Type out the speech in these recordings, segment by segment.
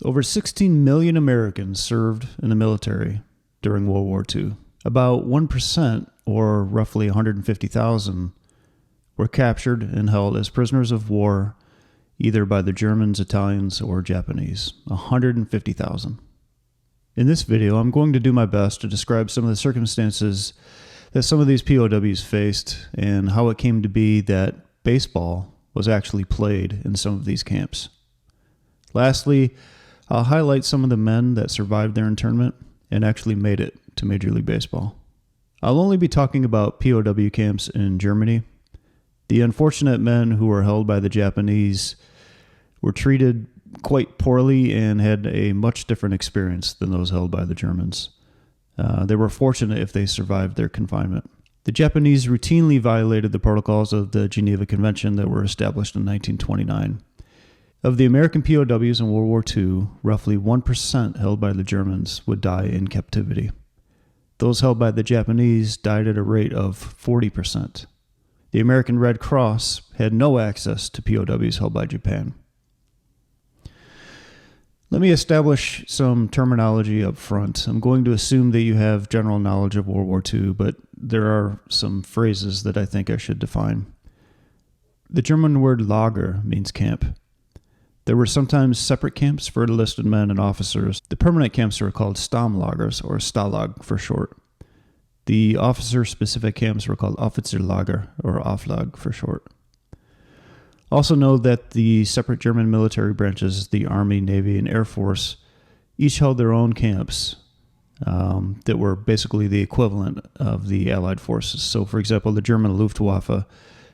Over 16 million Americans served in the military during World War II. About 1%, or roughly 150,000, were captured and held as prisoners of war either by the Germans, Italians, or Japanese. 150,000. In this video, I'm going to do my best to describe some of the circumstances that some of these POWs faced and how it came to be that baseball was actually played in some of these camps. Lastly, I'll highlight some of the men that survived their internment and actually made it to Major League Baseball. I'll only be talking about POW camps in Germany. The unfortunate men who were held by the Japanese were treated quite poorly and had a much different experience than those held by the Germans. They were fortunate if they survived their confinement. The Japanese routinely violated the protocols of the Geneva Convention that were established in 1929. Of the American POWs in World War II, roughly 1% held by the Germans would die in captivity. Those held by the Japanese died at a rate of 40%. The American Red Cross had no access to POWs held by Japan. Let me establish some terminology up front. I'm going to assume that you have general knowledge of World War II, but there are some phrases that I think I should define. The German word Lager means camp. There were sometimes separate camps for enlisted men and officers. The permanent camps were called Stammlagers, or Stalag for short. The officer-specific camps were called Offizierlager, or Auflag for short. Also know that the separate German military branches, the Army, Navy, and Air Force, each held their own camps that were basically the equivalent of the Allied forces. So, for example, the German Luftwaffe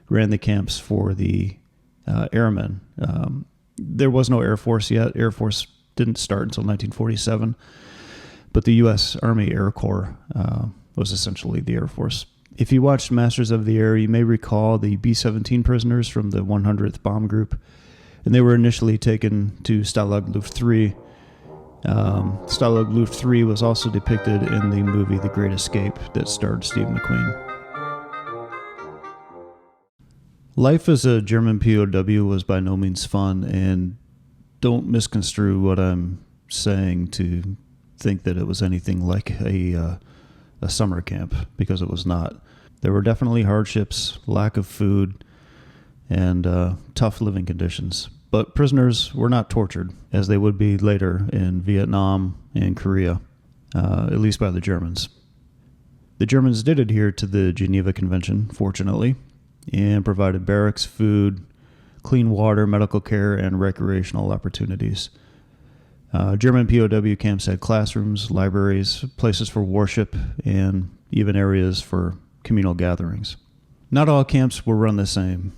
ran the camps for the airmen. There was no Air Force yet. Air Force didn't start until 1947, but the U.S. Army Air Corps was essentially the Air Force. If you watched Masters of the Air, you may recall the B-17 prisoners from the 100th Bomb Group, and they were initially taken to Stalag Luft 3. Stalag Luft 3 was also depicted in the movie The Great Escape that starred Steve McQueen. Life as a German POW was by no means fun, and don't misconstrue what I'm saying to think that it was anything like a summer camp, because it was not. There were definitely hardships, lack of food, and tough living conditions. But prisoners were not tortured, as they would be later in Vietnam and Korea, at least by the Germans. The Germans did adhere to the Geneva Convention, fortunately, and provided barracks, food, clean water, medical care, and recreational opportunities. German POW camps had classrooms, libraries, places for worship, and even areas for communal gatherings. Not all camps were run the same.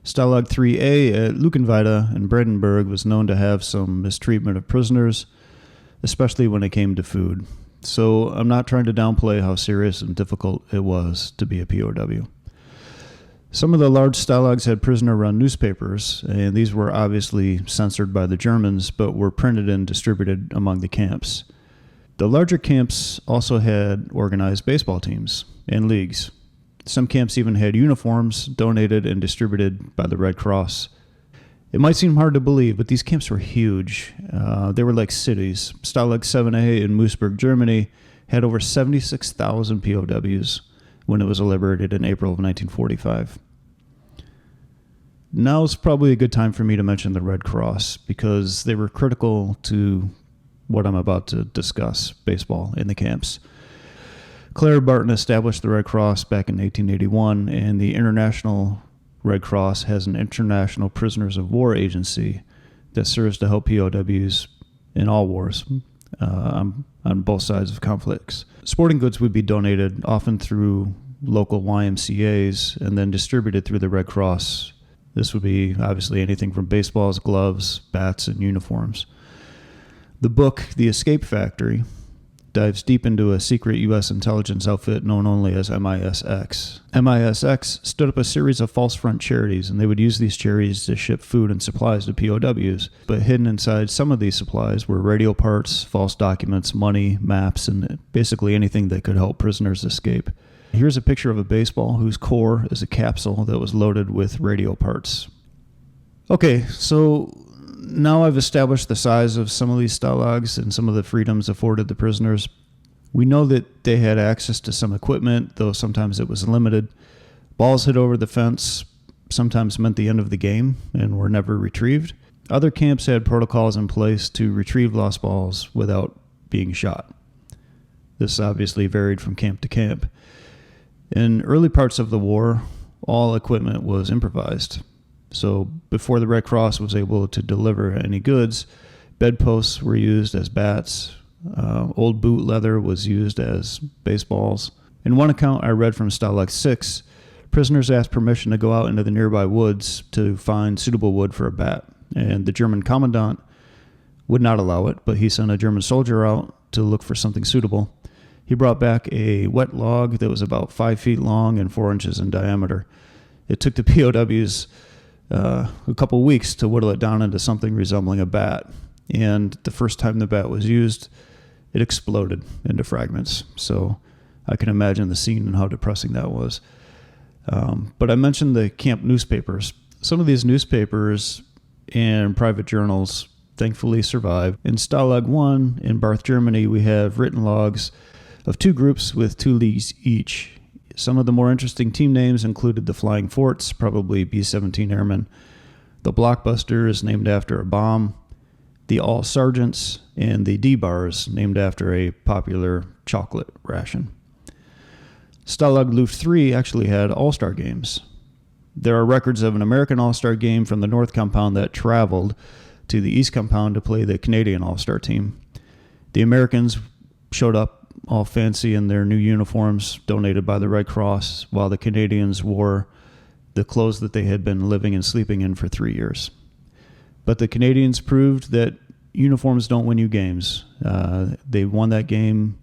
Stalag 3A at Luckenwalde in Brandenburg was known to have some mistreatment of prisoners, especially when it came to food. So I'm not trying to downplay how serious and difficult it was to be a POW. Some of the large stalags had prisoner-run newspapers, and these were obviously censored by the Germans, but were printed and distributed among the camps. The larger camps also had organized baseball teams and leagues. Some camps even had uniforms donated and distributed by the Red Cross. It might seem hard to believe, but these camps were huge. They were like cities. Stalag 7A in Moosburg, Germany, had over 76,000 POWs when it was liberated in April of 1945. Now's probably a good time for me to mention the Red Cross, because they were critical to what I'm about to discuss, baseball in the camps. Clara Barton established the Red Cross back in 1881, and the International Red Cross has an international prisoners of war agency that serves to help POWs in all wars on both sides of conflicts. Sporting goods would be donated, often through local YMCAs, and then distributed through the Red Cross. This would be obviously anything from baseballs, gloves, bats, and uniforms. The book, The Escape Factory, dives deep into a secret U.S. intelligence outfit known only as MISX. MISX stood up a series of false front charities, and they would use these charities to ship food and supplies to POWs. But hidden inside some of these supplies were radio parts, false documents, money, maps, and basically anything that could help prisoners escape. Here's a picture of a baseball whose core is a capsule that was loaded with radio parts. Okay, so now I've established the size of some of these stalags and some of the freedoms afforded the prisoners. We know that they had access to some equipment, though sometimes it was limited. Balls hit over the fence sometimes meant the end of the game and were never retrieved. Other camps had protocols in place to retrieve lost balls without being shot. This obviously varied from camp to camp. In early parts of the war, all equipment was improvised. So before the Red Cross was able to deliver any goods, bedposts were used as bats. Old boot leather was used as baseballs. In one account I read from Stalag 6, prisoners asked permission to go out into the nearby woods to find suitable wood for a bat. And the German commandant would not allow it, but he sent a German soldier out to look for something suitable. He brought back a wet log that was about 5 feet long and 4 inches in diameter. It took the POWs a couple weeks to whittle it down into something resembling a bat. And the first time the bat was used, it exploded into fragments. So I can imagine the scene and how depressing that was. But I mentioned the camp newspapers. Some of these newspapers and private journals thankfully survived. In Stalag 1 in Barth, Germany, we have written logs of 2 groups with 2 leagues each. Some of the more interesting team names included the Flying Forts, probably B-17 Airmen, the Blockbusters, named after a bomb, the All Sergeants, and the D-Bars, named after a popular chocolate ration. Stalag Luft 3 actually had all-star games. There are records of an American all-star game from the North Compound that traveled to the East Compound to play the Canadian all-star team. The Americans showed up all fancy in their new uniforms donated by the Red Cross, while the Canadians wore the clothes that they had been living and sleeping in for 3 years. But the Canadians proved that uniforms don't win you games. They won that game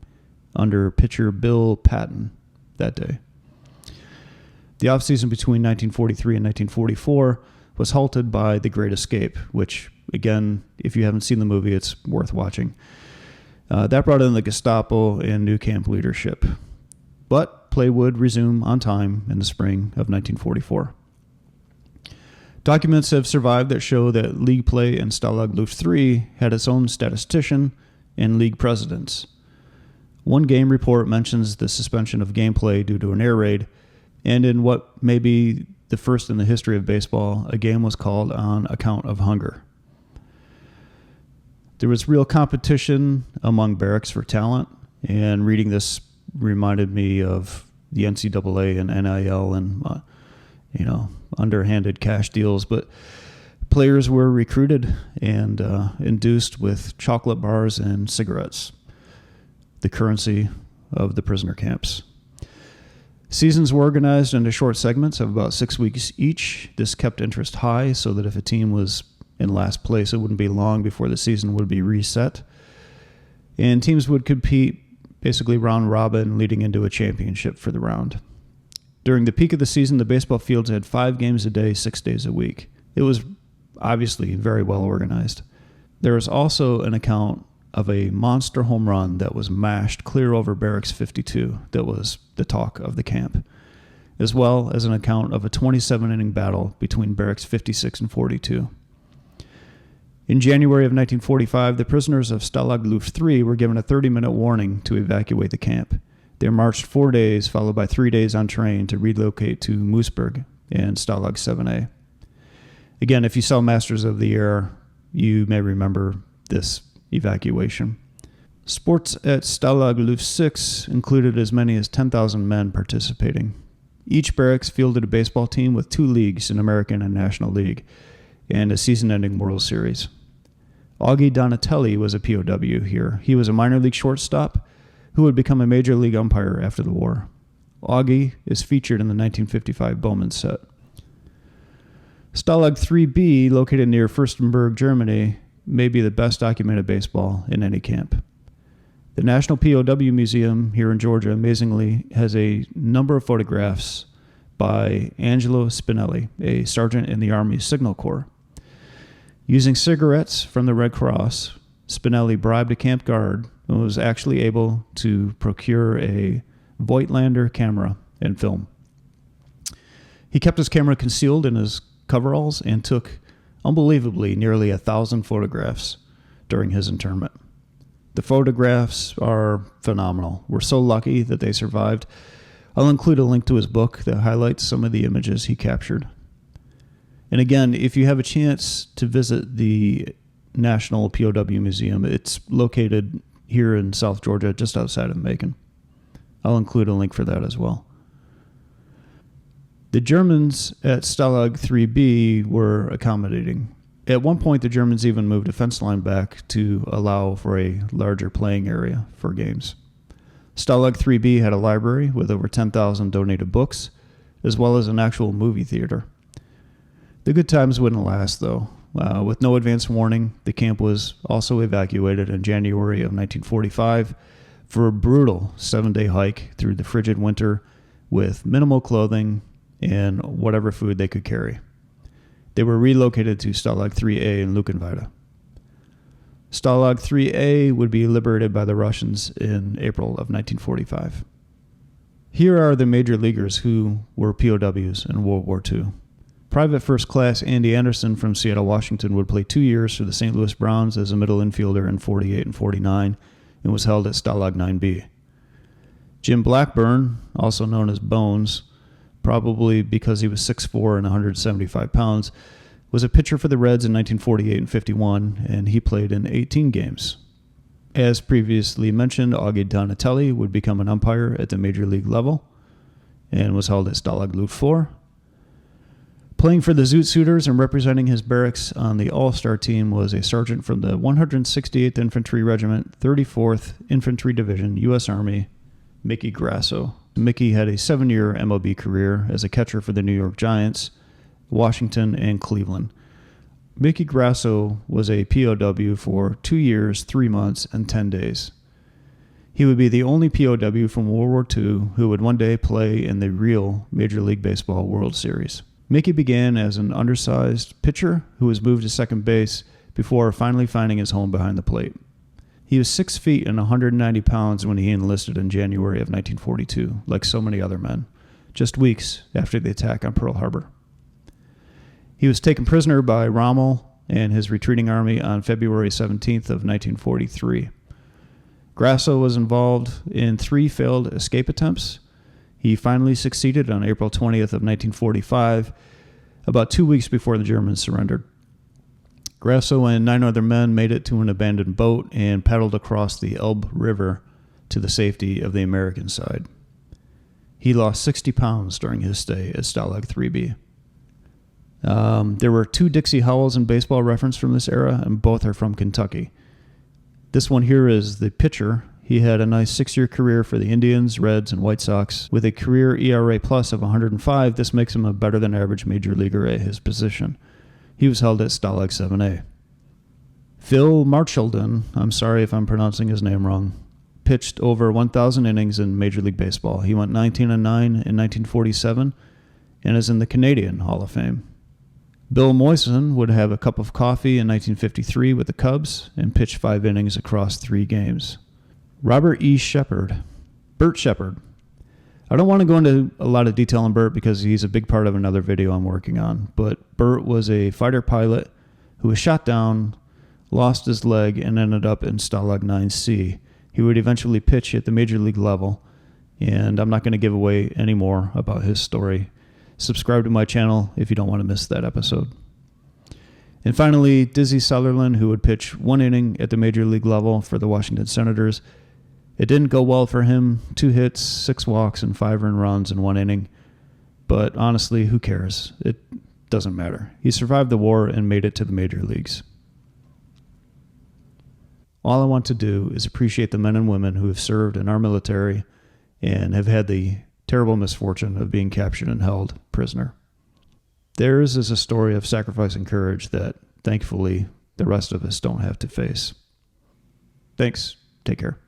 under pitcher Bill Patton that day. The offseason between 1943 and 1944 was halted by The Great Escape, which, again, if you haven't seen the movie, it's worth watching. That brought in the Gestapo and new camp leadership. But play would resume on time in the spring of 1944. Documents have survived that show that league play in Stalag Luft 3 had its own statistician and league presidents. One game report mentions the suspension of gameplay due to an air raid, and in what may be the first in the history of baseball, a game was called on account of hunger. There was real competition among barracks for talent, and reading this reminded me of the NCAA and NIL and underhanded cash deals, but players were recruited and induced with chocolate bars and cigarettes, the currency of the prisoner camps. Seasons were organized into short segments of about 6 weeks each. This kept interest high so that if a team was in last place, it wouldn't be long before the season would be reset. And teams would compete basically round robin, leading into a championship for the round. During the peak of the season, the baseball fields had 5 games a day, 6 days a week. It was obviously very well organized. There is also an account of a monster home run that was mashed clear over Barracks 52 that was the talk of the camp, as well as an account of a 27-inning battle between Barracks 56 and 42. In January of 1945, the prisoners of Stalag Luft 3 were given a 30-minute warning to evacuate the camp. They marched 4 days, followed by 3 days on train to relocate to Moosburg and Stalag 7A. Again, if you saw Masters of the Air, you may remember this evacuation. Sports at Stalag Luft 6 included as many as 10,000 men participating. Each barracks fielded a baseball team with 2 leagues, an American and National League, and a season-ending World Series. Augie Donatelli was a POW here. He was a minor league shortstop who would become a major league umpire after the war. Augie is featured in the 1955 Bowman set. Stalag 3B, located near Fürstenberg, Germany, may be the best documented baseball in any camp. The National POW Museum here in Georgia, amazingly, has a number of photographs by Angelo Spinelli, a sergeant in the Army Signal Corps. Using cigarettes from the Red Cross, Spinelli bribed a camp guard and was actually able to procure a Voigtlander camera and film. He kept his camera concealed in his coveralls and took unbelievably nearly 1,000 photographs during his internment. The photographs are phenomenal. We're so lucky that they survived. I'll include a link to his book that highlights some of the images he captured. And again, if you have a chance to visit the National POW Museum, it's located here in South Georgia, just outside of Macon. I'll include a link for that as well. The Germans at Stalag 3B were accommodating. At one point, the Germans even moved a fence line back to allow for a larger playing area for games. Stalag 3B had a library with over 10,000 donated books, as well as an actual movie theater. The good times wouldn't last, though. With no advance warning, the camp was also evacuated in January of 1945 for a brutal 7-day hike through the frigid winter with minimal clothing and whatever food they could carry. They were relocated to Stalag 3A in Luckenwalde. Stalag 3A would be liberated by the Russians in April of 1945. Here are the major leaguers who were POWs in World War II. Private First Class Andy Anderson from Seattle, Washington would play 2 years for the St. Louis Browns as a middle infielder in 48 and 49 and was held at Stalag 9B. Jim Blackburn, also known as Bones, probably because he was 6'4" and 175 pounds, was a pitcher for the Reds in 1948 and 51, and he played in 18 games. As previously mentioned, Augie Donatelli would become an umpire at the major league level and was held at Stalag Luft 4. Playing for the Zoot Suiters and representing his barracks on the All-Star team was a sergeant from the 168th Infantry Regiment, 34th Infantry Division, U.S. Army, Mickey Grasso. Mickey had a 7-year MLB career as a catcher for the New York Giants, Washington, and Cleveland. Mickey Grasso was a POW for 2 years, 3 months, and 10 days. He would be the only POW from World War II who would one day play in the real Major League Baseball World Series. Mickey began as an undersized pitcher who was moved to second base before finally finding his home behind the plate. He was 6 feet and 190 pounds when he enlisted in January of 1942, like so many other men, just weeks after the attack on Pearl Harbor. He was taken prisoner by Rommel and his retreating army on February 17th of 1943. Grasso was involved in 3 failed escape attempts. He finally succeeded on April 20th of 1945, about 2 weeks before the Germans surrendered. Grasso and 9 other men made it to an abandoned boat and paddled across the Elbe River to the safety of the American side. He lost 60 pounds during his stay at Stalag 3B. There were 2 Dixie Howells in baseball reference from this era, and both are from Kentucky. This one here is the pitcher. He had a nice 6-year career for the Indians, Reds, and White Sox. With a career ERA plus of 105, this makes him a better-than-average major leaguer at his position. He was held at Stalag 7A. Phil Marchalden, I'm sorry if I'm pronouncing his name wrong, pitched over 1,000 innings in Major League Baseball. He went 19-9 in 1947 and is in the Canadian Hall of Fame. Bill Moyson would have a cup of coffee in 1953 with the Cubs and pitched 5 innings across 3 games. Robert E. Shepard. Bert Shepard. I don't want to go into a lot of detail on Bert because he's a big part of another video I'm working on, but Bert was a fighter pilot who was shot down, lost his leg, and ended up in Stalag 9C. He would eventually pitch at the major league level, and I'm not going to give away any more about his story. Subscribe to my channel if you don't want to miss that episode. And finally, Dizzy Sutherland, who would pitch 1 inning at the major league level for the Washington Senators. It didn't go well for him. 2 hits, 6 walks, and 5 earned runs in 1 inning. But honestly, who cares? It doesn't matter. He survived the war and made it to the major leagues. All I want to do is appreciate the men and women who have served in our military and have had the terrible misfortune of being captured and held prisoner. Theirs is a story of sacrifice and courage that, thankfully, the rest of us don't have to face. Thanks. Take care.